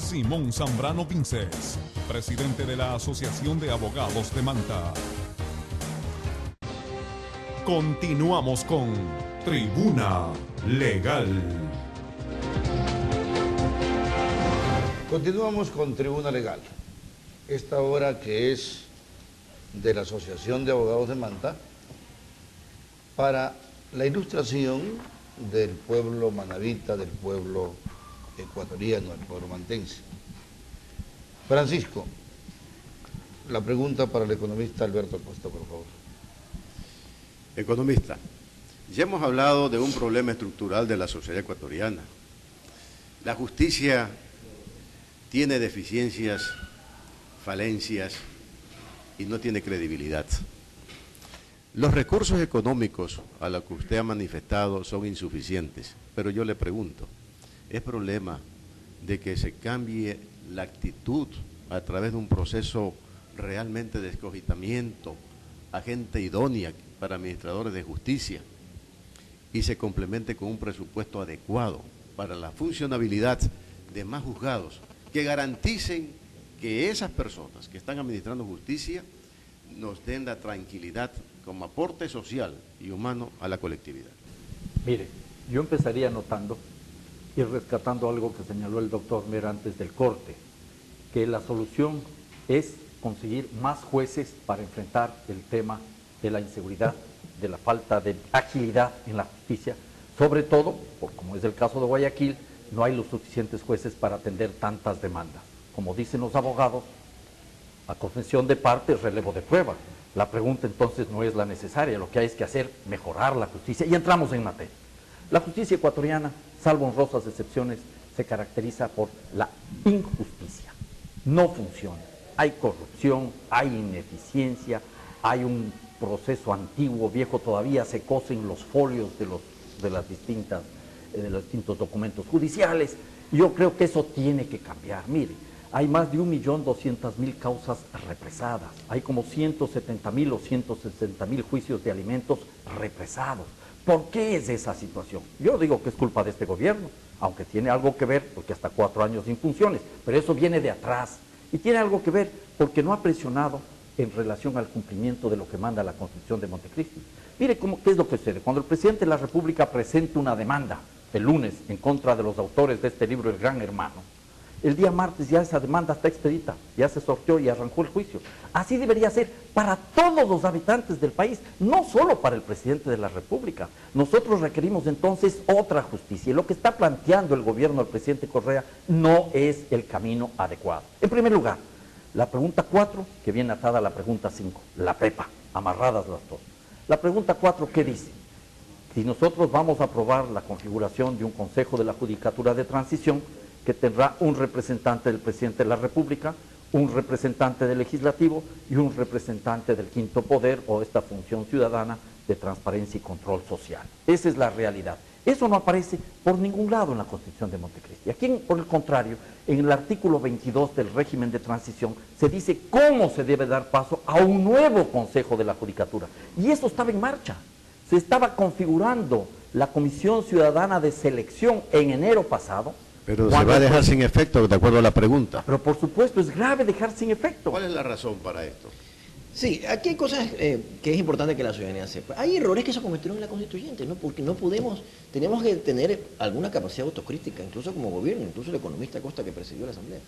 Simón Zambrano Vinces, presidente de la Asociación de Abogados de Manta. Continuamos con Tribuna Legal. Continuamos con Tribuna Legal. Esta hora que es de la Asociación de Abogados de Manta para la ilustración del pueblo manabita, del pueblo ecuatoriano, del pueblo mantense. Francisco, la pregunta para el economista Alberto Acosta, por favor. Economista, ya hemos hablado de un problema estructural de la sociedad ecuatoriana. La justicia tiene deficiencias, falencias y no tiene credibilidad. Los recursos económicos a los que usted ha manifestado son insuficientes, pero yo le pregunto, ¿es problema de que se cambie la actitud a través de un proceso realmente de escogitamiento a gente idónea para administradores de justicia y se complemente con un presupuesto adecuado para la funcionabilidad de más juzgados que garanticen que esas personas que están administrando justicia nos den la tranquilidad como aporte social y humano a la colectividad? Mire, yo empezaría notando y rescatando algo que señaló el doctor Mera antes del corte, que la solución es conseguir más jueces para enfrentar el tema de la inseguridad, de la falta de agilidad en la justicia, sobre todo, como es el caso de Guayaquil, no hay los suficientes jueces para atender tantas demandas. Como dicen los abogados, a confesión de parte es relevo de prueba. La pregunta entonces no es la necesaria, lo que hay es que hacer mejorar la justicia. Y entramos en materia. La justicia ecuatoriana, salvo honrosas excepciones, se caracteriza por la injusticia. No funciona. Hay corrupción, hay ineficiencia, hay un proceso antiguo, viejo, todavía se cosen los folios de los distintos documentos judiciales. Yo creo que eso tiene que cambiar. Mire, hay más de 1.200.000 causas represadas, hay como 170.000 o 160.000 juicios de alimentos represados. ¿Por qué es esa situación? Yo digo que es culpa de este gobierno, aunque tiene algo que ver, porque hasta 4 años sin funciones, pero eso viene de atrás, y tiene algo que ver porque no ha presionado en relación al cumplimiento de lo que manda la Constitución de Montecristi. Mire qué es lo que sucede. Cuando el presidente de la República presenta una demanda el lunes en contra de los autores de este libro, El Gran Hermano, el día martes ya esa demanda está expedita, ya se sorteó y arrancó el juicio. Así debería ser para todos los habitantes del país, no solo para el presidente de la República. Nosotros requerimos entonces otra justicia, y lo que está planteando el gobierno del presidente Correa no es el camino adecuado. En primer lugar, la pregunta 4, que viene atada a la pregunta 5, la PEPA, amarradas las dos. La pregunta 4, ¿qué dice? Si nosotros vamos a aprobar la configuración de un Consejo de la Judicatura de Transición, que tendrá un representante del presidente de la República, un representante del Legislativo y un representante del quinto poder o esta función ciudadana de transparencia y control social. Esa es la realidad. Eso no aparece por ningún lado en la Constitución de Montecristi. Aquí, por el contrario, en el artículo 22 del régimen de transición se dice cómo se debe dar paso a un nuevo Consejo de la Judicatura. Y eso estaba en marcha. Se estaba configurando la Comisión Ciudadana de Selección en enero pasado. Pero se va a dejar sin efecto, de acuerdo a la pregunta. Pero por supuesto, es grave dejar sin efecto. ¿Cuál es la razón para esto? Sí, aquí hay cosas que es importante que la ciudadanía sepa. Hay errores que se cometieron en la constituyente, ¿no? Porque no podemos, tenemos que tener alguna capacidad autocrítica, incluso como gobierno, incluso el economista Acosta que presidió la Asamblea.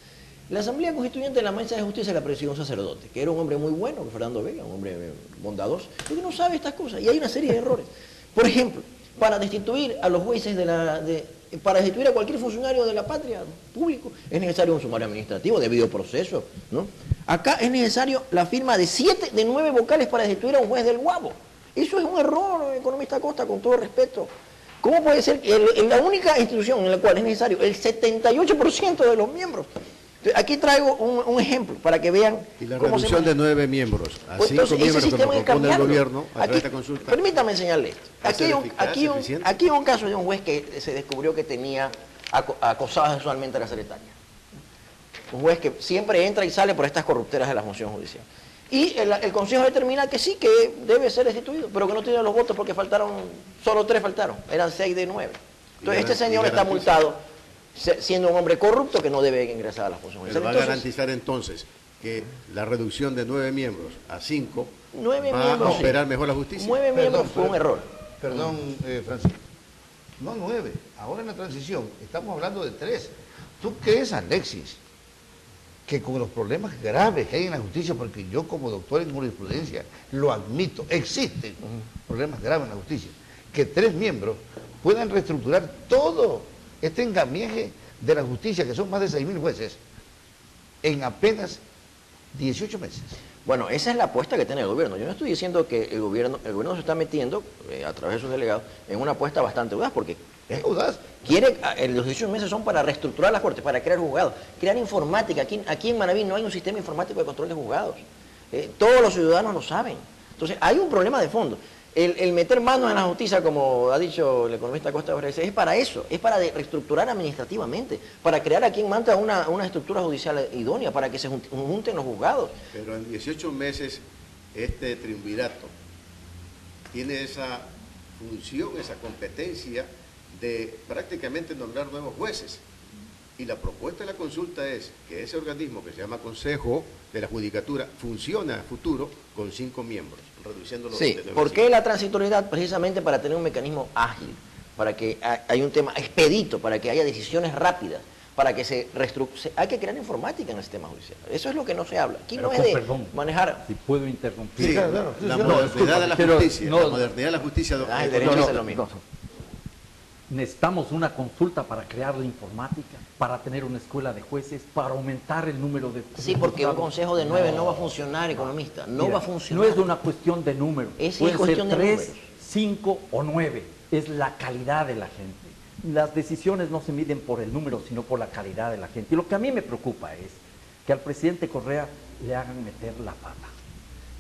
La Asamblea Constituyente de la Mesa de Justicia la presidió un sacerdote, que era un hombre muy bueno, Fernando Vega, un hombre bondadoso, pero que no sabe estas cosas, y hay una serie de errores. Por ejemplo, para destituir a los jueces para destituir a cualquier funcionario de la patria público, es necesario un sumario administrativo, debido proceso, ¿no? Acá es necesario la firma de 7 de 9 vocales para destituir a un juez del Guabo. Eso es un error, economista Acosta, con todo respeto. ¿Cómo puede ser que la única institución en la cual es necesario el 78% de los miembros? Aquí traigo un ejemplo para que vean. Y la reducción de 9 miembros a 5 miembros que propone el gobierno a través de esta consulta. Permítame enseñarle esto. Aquí hay un caso de un juez que se descubrió que tenía acosado sexualmente a la secretaria. Un juez que siempre entra y sale por estas corrupteras de la función judicial. Y el Consejo determina que sí, que debe ser destituido, pero que no tiene los votos porque solo 3 faltaron, eran 6 de 9. Entonces este señor está multado. siendo un hombre corrupto que no debe ingresar a la función Pero judicial. va a Entonces, garantizar entonces que la reducción de 9 miembros a 5 9 va miembros, a operar mejor la justicia. 9 miembros fue un error. Perdón, Francisco. No 9. Ahora en la transición estamos hablando de 3. ¿Tú crees, Alexis, que con los problemas graves que hay en la justicia, porque yo como doctor en jurisprudencia lo admito, existen problemas graves en la justicia, que 3 miembros puedan reestructurar todo este engamiaje de la justicia, que son más de 6.000 jueces, en apenas 18 meses? Bueno, esa es la apuesta que tiene el gobierno. Yo no estoy diciendo que el gobierno se está metiendo, a través de sus delegados, en una apuesta bastante audaz, porque Es audaz. los 18 meses son para reestructurar las cortes, para crear juzgados, crear informática. Aquí en Manaví no hay un sistema informático de control de juzgados. Todos los ciudadanos lo saben. Entonces, hay un problema de fondo. El meter manos en la justicia, como ha dicho el economista Costa Borges, es para eso, es para reestructurar administrativamente, para crear aquí en Manta una estructura judicial idónea, para que se junten los juzgados. Pero en 18 meses este triunvirato tiene esa función, esa competencia de prácticamente nombrar nuevos jueces. Y la propuesta de la consulta es que ese organismo que se llama Consejo de la Judicatura funcione a futuro con 5 miembros, reduciéndolo Sí, de 9 a ¿por 5. qué la transitoriedad? Precisamente para tener un mecanismo ágil, para que haya un tema expedito, para que haya decisiones rápidas, para que hay que crear informática en el sistema judicial. Eso es lo que no se habla. Aquí Pero no es de perdón, manejar... si puedo interrumpir. Sí, claro. la Sí, modernidad de la pero justicia, no- la modernidad de la justicia. el derecho hace lo mismo. Necesitamos una consulta para crear la informática, para tener una escuela de jueces, para aumentar el número de... Sí, porque un juzgados. consejo de 9 no va a funcionar, economista. No Mira, va a funcionar. No es una cuestión de números. Es Pueden cuestión de ser 3, números. 5 o 9. Es la calidad de la gente. Las decisiones no se miden por el número, sino por la calidad de la gente. Y lo que a mí me preocupa es que al presidente Correa le hagan meter la pata.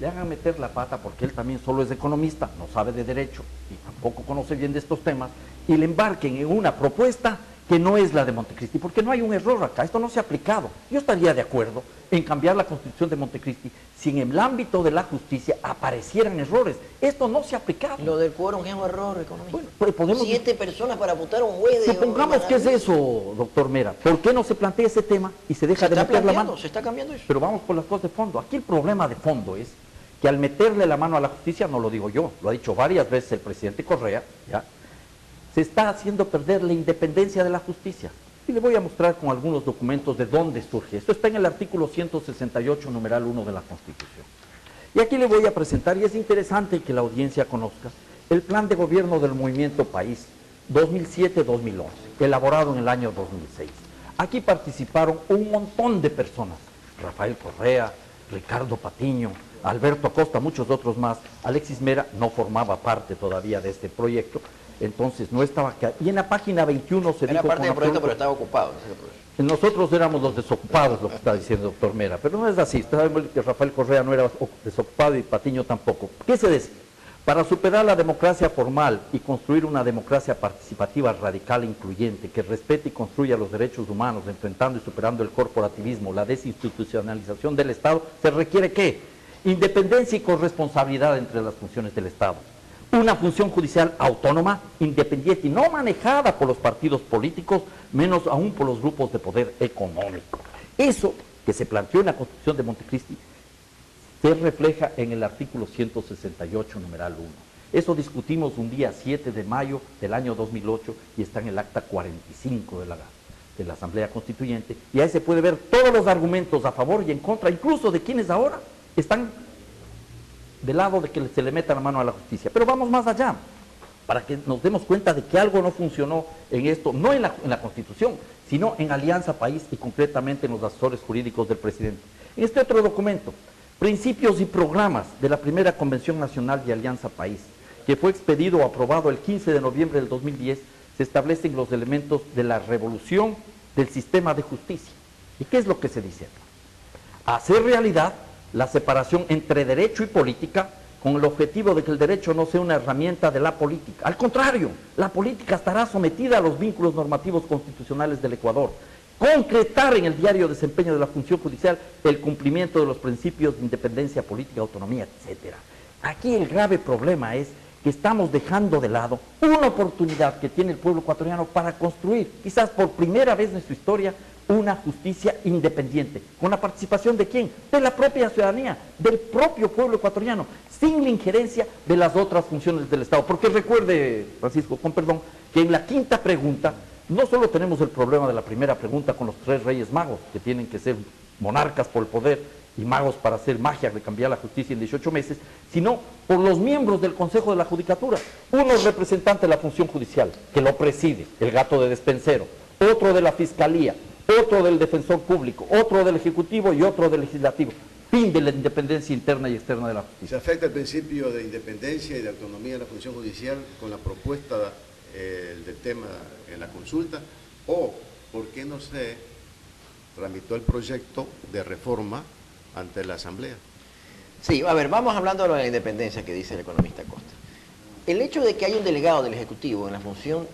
Le hagan meter la pata porque él también solo es economista, no sabe de derecho y tampoco conoce bien de estos temas, y le embarquen en una propuesta que no es la de Montecristi, porque no hay un error acá, esto no se ha aplicado. Yo estaría de acuerdo en cambiar la Constitución de Montecristi si en el ámbito de la justicia aparecieran errores. Esto no se ha aplicado. Lo del quórum es un error, economista. Bueno, pues podemos... 7 personas para votar a un juez de... Supongamos que es eso, doctor Mera. ¿Por qué no se plantea ese tema y se deja Se de está meter la planteando, mano? se está cambiando eso. Pero vamos por las cosas de fondo. Aquí el problema de fondo es que al meterle la mano a la justicia, no lo digo yo, lo ha dicho varias veces el presidente Correa, ¿ya? Se está haciendo perder la independencia de la justicia. Y le voy a mostrar con algunos documentos de dónde surge. Esto está en el artículo 168, numeral 1 de la Constitución. Y aquí le voy a presentar, y es interesante que la audiencia conozca, el plan de gobierno del Movimiento País 2007-2011, elaborado en el año 2006. Aquí participaron un montón de personas. Rafael Correa, Ricardo Patiño, Alberto Acosta, muchos otros más. Alexis Mera no formaba parte todavía de este proyecto, entonces no estaba acá. Y en la página 21 se Era dijo parte con del proyecto, pero absoluto- estaba ocupado. ese es el problema. nosotros éramos los desocupados, lo que está diciendo el doctor Mera, pero no es así. Sabemos que Rafael Correa no era desocupado y Patiño tampoco. ¿Qué se decía? Para superar la democracia formal y construir una democracia participativa, radical e incluyente, que respete y construya los derechos humanos, enfrentando y superando el corporativismo, la desinstitucionalización del Estado, se requiere ¿qué? Independencia y corresponsabilidad entre las funciones del Estado. Una función judicial autónoma, independiente y no manejada por los partidos políticos, menos aún por los grupos de poder económico. Eso que se planteó en la Constitución de Montecristi se refleja en el artículo 168, numeral 1. Eso discutimos un día 7 de mayo del año 2008 y está en el acta 45 de la Asamblea Constituyente. Y ahí se puede ver todos los argumentos a favor y en contra, incluso de quienes ahora están del lado de que se le meta la mano a la justicia. Pero vamos más allá, para que nos demos cuenta de que algo no funcionó en esto, no en la Constitución, sino en Alianza País y concretamente en los asesores jurídicos del presidente. En este otro documento, Principios y Programas de la Primera Convención Nacional de Alianza País, que fue expedido o aprobado el 15 de noviembre del 2010, se establecen los elementos de la revolución del sistema de justicia. ¿Y qué es lo que se dice acá? Hacer realidad la separación entre derecho y política con el objetivo de que el derecho no sea una herramienta de la política. Al contrario, la política estará sometida a los vínculos normativos constitucionales del Ecuador. Concretar en el diario desempeño de la función judicial el cumplimiento de los principios de independencia política, autonomía, etc. Aquí el grave problema es que estamos dejando de lado una oportunidad que tiene el pueblo ecuatoriano para construir, quizás por primera vez en su historia, una justicia independiente. ¿Con la participación de quién? De la propia ciudadanía, del propio pueblo ecuatoriano, sin la injerencia de las otras funciones del Estado. Porque recuerde, Francisco, con perdón, que en la quinta pregunta no solo tenemos el problema de la primera pregunta con los 3 reyes magos, que tienen que ser monarcas por el poder y magos para hacer magia de cambiar la justicia en 18 meses, sino por los miembros del Consejo de la Judicatura. Uno es representante de la función judicial, que lo preside, el gato de despensero, otro de la Fiscalía, otro del Defensor Público, otro del Ejecutivo y otro del Legislativo. Fin de la independencia interna y externa de la justicia. ¿Se afecta el principio de independencia y de autonomía de la función judicial con la propuesta del tema en la consulta? ¿O por qué no se tramitó el proyecto de reforma ante la Asamblea? Sí, a ver, vamos hablando de la independencia que dice el economista Costa. El hecho de que haya un delegado del Ejecutivo en la función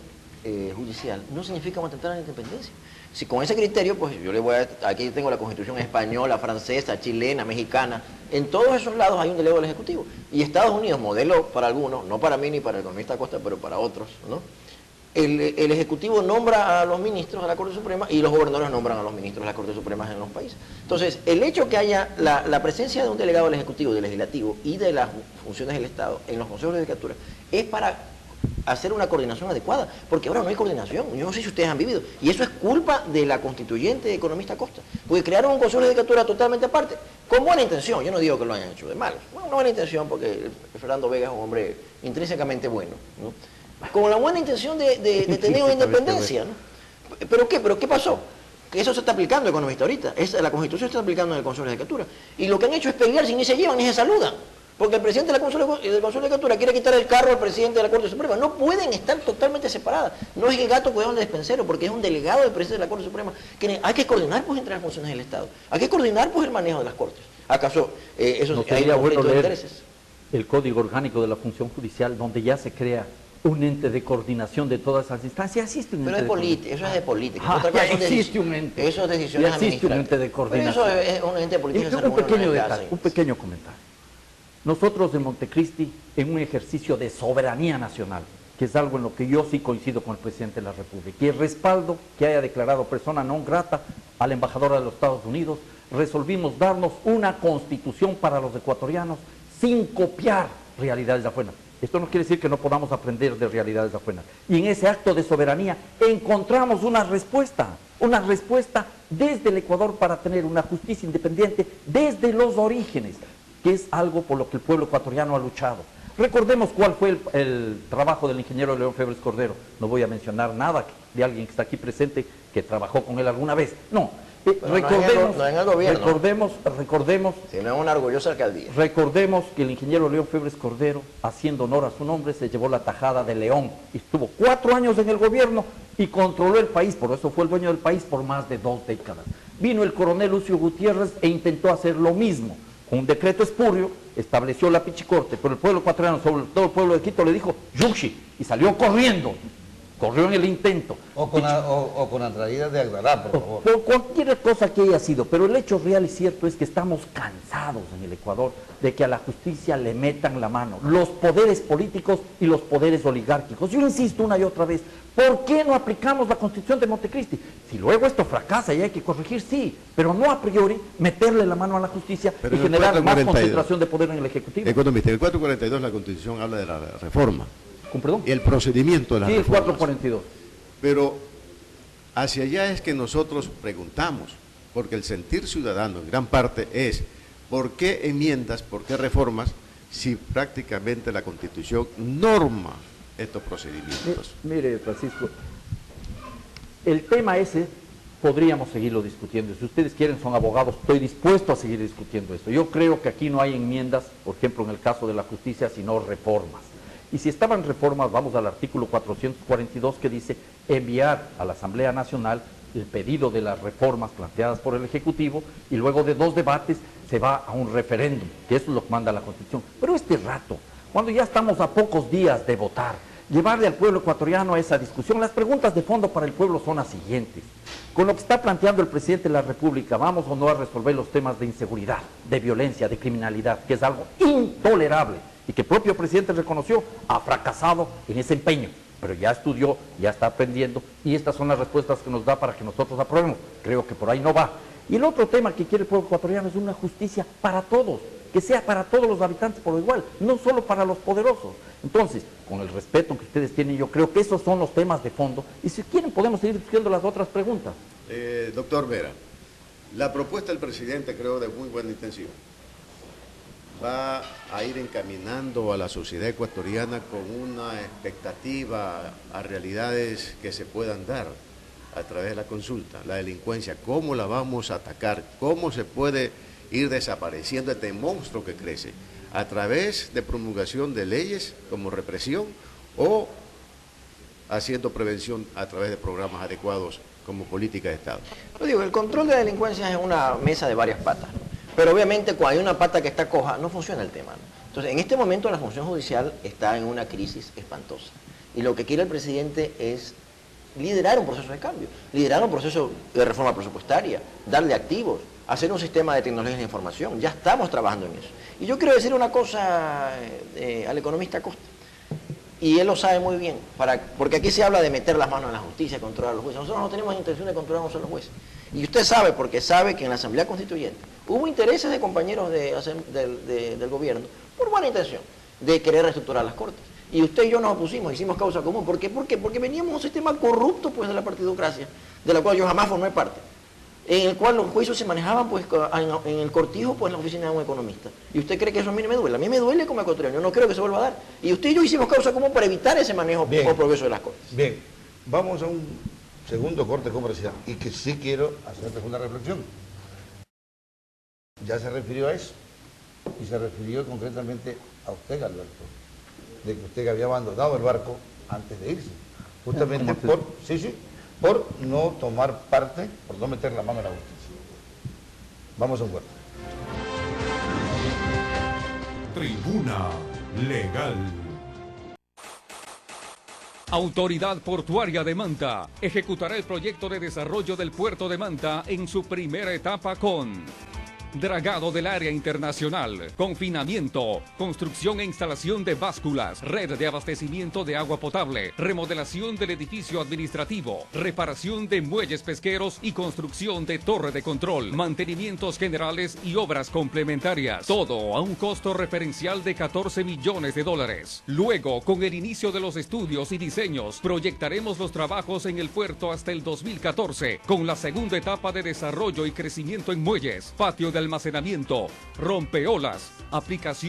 judicial no significa atentar a la independencia. Si con ese criterio, pues yo le voy a... Aquí tengo la Constitución española, francesa, chilena, mexicana. En todos esos lados hay un delegado del Ejecutivo. Y Estados Unidos, modelo para algunos, no para mí ni para el economista Costa, pero para otros, ¿no? El Ejecutivo nombra a los ministros de la Corte Suprema y los gobernadores nombran a los ministros de la Corte Suprema en los países. Entonces, el hecho que haya la presencia de un delegado del Ejecutivo, del Legislativo y de las funciones del Estado en los consejos de judicatura es para hacer una coordinación adecuada, porque ahora no hay coordinación. Yo no sé si ustedes han vivido, y eso es culpa de la constituyente economista Costa, porque crearon un consejo de judicatura totalmente aparte, con buena intención. Yo no digo que lo hayan hecho de mal, bueno, una buena intención, porque Fernando Vega es un hombre intrínsecamente bueno, ¿no? Con la buena intención de tener una independencia, ¿no? ¿Pero qué? ¿Pero qué pasó? Que eso se está aplicando, economista, ahorita. La Constitución se está aplicando en el Consejo de Judicatura. Y lo que han hecho es pelearse y ni se llevan ni se saludan. Porque el presidente del Consejo de Judicatura quiere quitar el carro al presidente de la Corte Suprema. No pueden estar totalmente separadas. No es el gato cuidado del despensero, porque es un delegado del presidente de la Corte Suprema. Hay que coordinar, pues, entre las funciones del Estado. Hay que coordinar, pues, el manejo de las Cortes. ¿Acaso eso ¿No hay sería un bueno conflicto de leer intereses? el Código Orgánico de la Función Judicial, donde ya se crea un ente de coordinación de todas esas instancias? Existe un Pero ente es política, eso es de política. Ah, Otra cosa ya son existe un ente. Eso es decisiones Ya existe un ente de coordinación. Pero eso es un ente político. Un pequeño detalle, un pequeño comentario. Nosotros en Montecristi, en un ejercicio de soberanía nacional, que es algo en lo que yo sí coincido con el presidente de la República, y el respaldo que haya declarado persona non grata a la embajadora de los Estados Unidos, resolvimos darnos una constitución para los ecuatorianos sin copiar realidades afuera. Esto no quiere decir que no podamos aprender de realidades afuera. Y en ese acto de soberanía encontramos una respuesta desde el Ecuador para tener una justicia independiente desde los orígenes, que es algo por lo que el pueblo ecuatoriano ha luchado. Recordemos cuál fue el trabajo del ingeniero León Febres Cordero. No voy a mencionar nada de alguien que está aquí presente que trabajó con él alguna vez. No, recordemos, no en el gobierno. recordemos, sino en una orgullosa alcaldía. Recordemos que el ingeniero León Febres Cordero, haciendo honor a su nombre, se llevó la tajada de León y estuvo 4 años en el gobierno y controló el país, por eso fue el dueño del país por más de 2 décadas. Vino el coronel Lucio Gutiérrez e intentó hacer lo mismo. Con un decreto espurio estableció la pichicorte, pero el pueblo ecuatoriano, sobre todo el pueblo de Quito, le dijo Yuxi y salió corriendo. Corrió en el intento. O con la traída de Agdará, por favor. Por cualquier cosa que haya sido, pero el hecho real y cierto es que estamos cansados en el Ecuador de que a la justicia le metan la mano los poderes políticos y los poderes oligárquicos. Yo insisto una y otra vez, ¿por qué no aplicamos la Constitución de Montecristi? Si luego esto fracasa y hay que corregir, sí, pero no a priori meterle la mano a la justicia pero y generar más 442, concentración de poder en el Ejecutivo. Economista, en el 442 la Constitución habla de la reforma. ¿Con perdón? Y el procedimiento de la Sí, el reforma. 442. Pero hacia allá es que nosotros preguntamos, porque el sentir ciudadano en gran parte es ¿por qué enmiendas, por qué reformas, si prácticamente la Constitución norma estos procedimientos? Mire, Francisco, el tema ese podríamos seguirlo discutiendo. Si ustedes quieren, son abogados, estoy dispuesto a seguir discutiendo esto. Yo creo que aquí no hay enmiendas, por ejemplo, en el caso de la justicia, sino reformas. Y si estaban reformas, vamos al artículo 442 que dice enviar a la Asamblea Nacional el pedido de las reformas planteadas por el Ejecutivo y luego de 2 debates se va a un referéndum, que eso es lo que manda la Constitución. Pero este rato, cuando ya estamos a pocos días de votar, llevarle al pueblo ecuatoriano a esa discusión, las preguntas de fondo para el pueblo son las siguientes. Con lo que está planteando el presidente de la República, ¿vamos o no a resolver los temas de inseguridad, de violencia, de criminalidad, que es algo intolerable y que el propio presidente reconoció, ha fracasado en ese empeño, pero ya estudió, ya está aprendiendo, y estas son las respuestas que nos da para que nosotros aprobemos. Creo que por ahí no va. Y el otro tema que quiere el pueblo ecuatoriano es una justicia para todos, que sea para todos los habitantes por igual, no solo para los poderosos. Entonces, con el respeto que ustedes tienen, yo creo que esos son los temas de fondo, y si quieren podemos seguir discutiendo las otras preguntas. Doctor Vera, la propuesta del presidente creo de muy buena intención. Va a ir encaminando a la sociedad ecuatoriana con una expectativa a realidades que se puedan dar a través de la consulta. La delincuencia, ¿cómo la vamos a atacar? ¿Cómo se puede ir desapareciendo este monstruo que crece? ¿A través de promulgación de leyes como represión o haciendo prevención a través de programas adecuados como política de Estado? Lo digo, el control de la delincuencia es una mesa de varias patas, ¿no? Pero obviamente cuando hay una pata que está coja, no funciona el tema, ¿no? Entonces, en este momento la función judicial está en una crisis espantosa. Y lo que quiere el presidente es liderar un proceso de cambio, liderar un proceso de reforma presupuestaria, darle activos, hacer un sistema de tecnologías de la información. Ya estamos trabajando en eso. Y yo quiero decir una cosa al economista Costa, y él lo sabe muy bien, porque aquí se habla de meter las manos en la justicia, controlar a los jueces. Nosotros no tenemos intención de controlar a un solo juez. Y usted sabe, porque sabe que en la Asamblea Constituyente hubo intereses de compañeros del gobierno, por buena intención, de querer reestructurar las Cortes. Y usted y yo nos opusimos, hicimos causa común. ¿Por qué? Porque veníamos de un sistema corrupto pues, de la partidocracia, de la cual yo jamás formé parte, en el cual los juicios se manejaban pues, en el cortijo, pues en la oficina de un economista. ¿Y usted cree que eso a mí no me duele? A mí me duele como ecuatoriano, yo no creo que se vuelva a dar. Y usted y yo hicimos causa común para evitar ese manejo o progreso de las Cortes. Bien, vamos a un segundo corte comercial y que sí quiero hacerles una reflexión. Ya se refirió a eso y se refirió concretamente a usted, Alberto, de que usted había abandonado el barco antes de irse, justamente por no tomar parte, por no meter la mano en la justicia. Vamos a un corte. Tribuna Legal. Autoridad Portuaria de Manta ejecutará el proyecto de desarrollo del puerto de Manta en su primera etapa con dragado del área internacional, confinamiento, construcción e instalación de básculas, red de abastecimiento de agua potable, remodelación del edificio administrativo, reparación de muelles pesqueros y construcción de torre de control, mantenimientos generales y obras complementarias. Todo a un costo referencial de $14 millones. Luego, con el inicio de los estudios y diseños, proyectaremos los trabajos en el puerto hasta el 2014, con la segunda etapa de desarrollo y crecimiento en muelles, patio de almacenamiento, rompeolas, aplicación